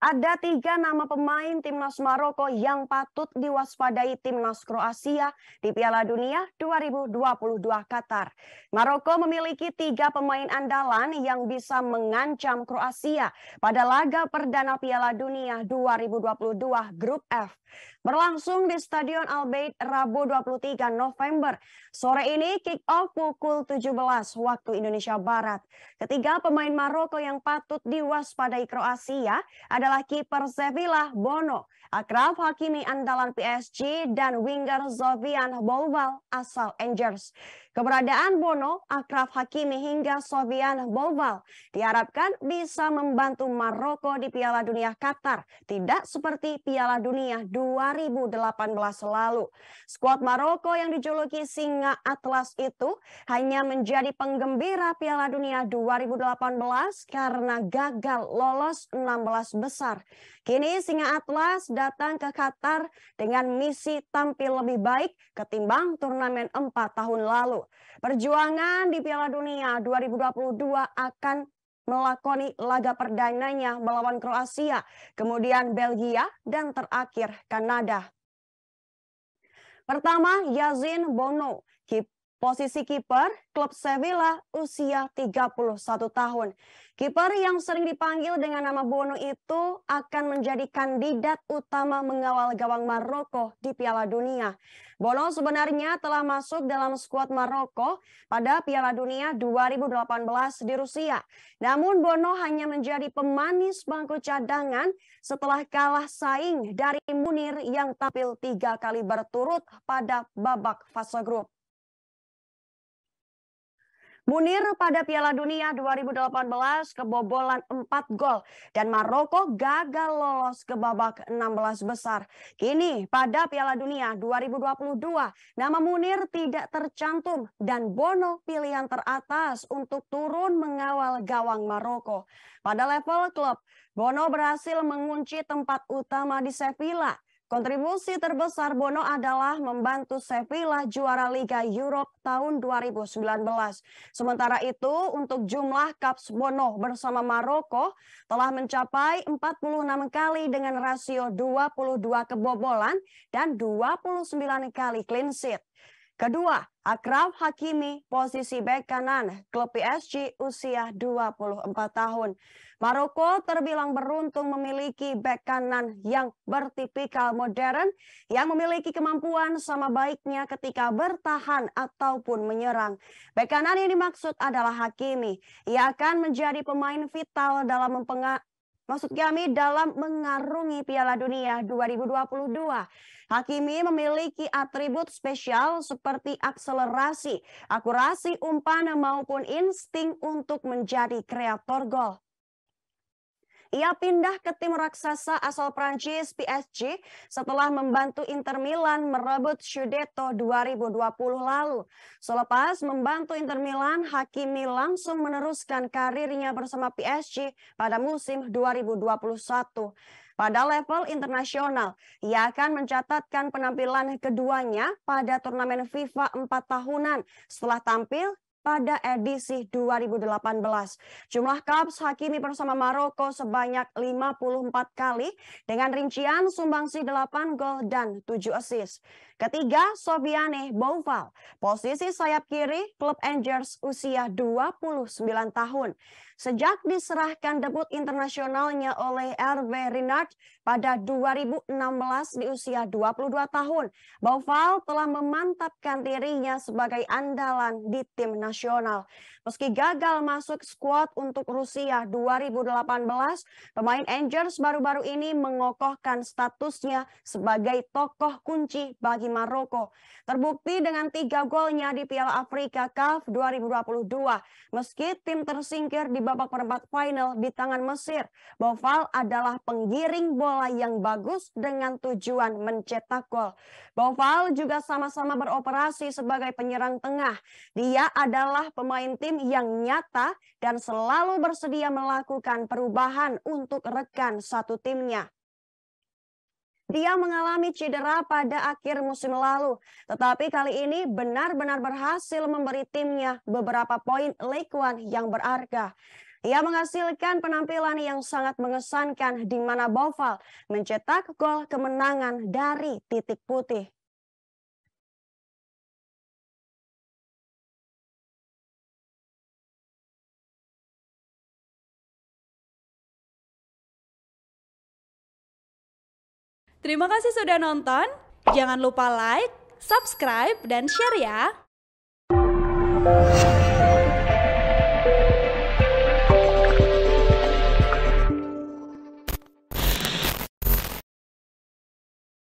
Ada 3 nama pemain timnas Maroko yang patut diwaspadai timnas Kroasia di Piala Dunia 2022 Qatar. Maroko memiliki 3 pemain andalan yang bisa mengancam Kroasia pada laga perdana Piala Dunia 2022 Grup F. Berlangsung di Stadion Al Bayt Rabu 23 November. Sore ini kick off pukul 17 waktu Indonesia Barat. Ketiga pemain Maroko yang patut diwaspadai Kroasia adalah kiper Sevilla Bono, Achraf Hakimi andalan PSG, dan winger Sofian Bouval asal Angers. Keberadaan Bono, Achraf Hakimi hingga Sofian Bouval diharapkan bisa membantu Maroko di Piala Dunia Qatar, tidak seperti Piala Dunia 2018 lalu. Skuad Maroko yang dijuluki Singa Atlas itu hanya menjadi penggembira Piala Dunia 2018 karena gagal lolos 16 besar. Kini Singa Atlas datang ke Qatar dengan misi tampil lebih baik ketimbang turnamen 4 tahun lalu. Perjuangan di Piala Dunia 2022 akan melakoni laga perdananya melawan Kroasia, kemudian Belgia, dan terakhir Kanada. Pertama, Yazin Bono, posisi kiper klub Sevilla usia 31 tahun. Kiper yang sering dipanggil dengan nama Bono itu akan menjadi kandidat utama mengawal gawang Maroko di Piala Dunia. Bono sebenarnya telah masuk dalam skuad Maroko pada Piala Dunia 2018 di Rusia. Namun Bono hanya menjadi pemanis bangku cadangan setelah kalah saing dari Munir yang tampil 3 kali berturut pada babak fase grup. Munir pada Piala Dunia 2018 kebobolan 4 gol dan Maroko gagal lolos ke babak 16 besar. Kini pada Piala Dunia 2022 nama Munir tidak tercantum dan Bono pilihan teratas untuk turun mengawal gawang Maroko. Pada level klub, Bono berhasil mengunci tempat utama di Sevilla. Kontribusi terbesar Bono adalah membantu Sevilla juara Liga Europe tahun 2019. Sementara itu, untuk jumlah caps Bono bersama Maroko telah mencapai 46 kali dengan rasio 22 kebobolan dan 29 kali clean sheet. Kedua, Achraf Hakimi, posisi bek kanan, klub PSG usia 24 tahun. Maroko terbilang beruntung memiliki bek kanan yang bertipikal modern yang memiliki kemampuan sama baiknya ketika bertahan ataupun menyerang. Bek kanan yang dimaksud adalah Hakimi. Ia akan menjadi pemain vital dalam dalam mengarungi Piala Dunia 2022. Hakimi memiliki atribut spesial seperti akselerasi, akurasi umpan maupun insting untuk menjadi kreator gol. Ia pindah ke tim raksasa asal Prancis PSG setelah membantu Inter Milan merebut Scudetto 2020 lalu. Selepas membantu Inter Milan, Hakimi langsung meneruskan karirnya bersama PSG pada musim 2021. Pada level internasional, ia akan mencatatkan penampilan keduanya pada turnamen FIFA 4 tahunan setelah tampil pada edisi 2018. Jumlah caps Hakimi bersama Maroko sebanyak 54 kali dengan rincian sumbangsi 8 gol dan 7 assist. Ketiga, Sofiane Bouval, posisi sayap kiri klub Angers usia 29 tahun. Sejak diserahkan debut internasionalnya oleh Hervé Renard pada 2016 di usia 22 tahun, Bouval telah memantapkan dirinya sebagai andalan di tim nasional. Meski gagal masuk skuad untuk Rusia 2018, pemain Angers baru-baru ini mengokohkan statusnya sebagai tokoh kunci bagi Maroko. Terbukti dengan 3 golnya di Piala Afrika CAF 2022. Meski tim tersingkir di babak perempat final di tangan Mesir, Bouval adalah penggiring bola yang bagus dengan tujuan mencetak gol. Bouval juga sama-sama beroperasi sebagai penyerang tengah. Dia adalah pemain tim yang nyata dan selalu bersedia melakukan perubahan untuk rekan satu timnya. Dia mengalami cedera pada akhir musim lalu, tetapi kali ini benar-benar berhasil memberi timnya beberapa poin League One yang berharga. Ia menghasilkan penampilan yang sangat mengesankan di mana Boval mencetak gol kemenangan dari titik putih. Terima kasih sudah nonton. Jangan lupa like, subscribe, dan share ya.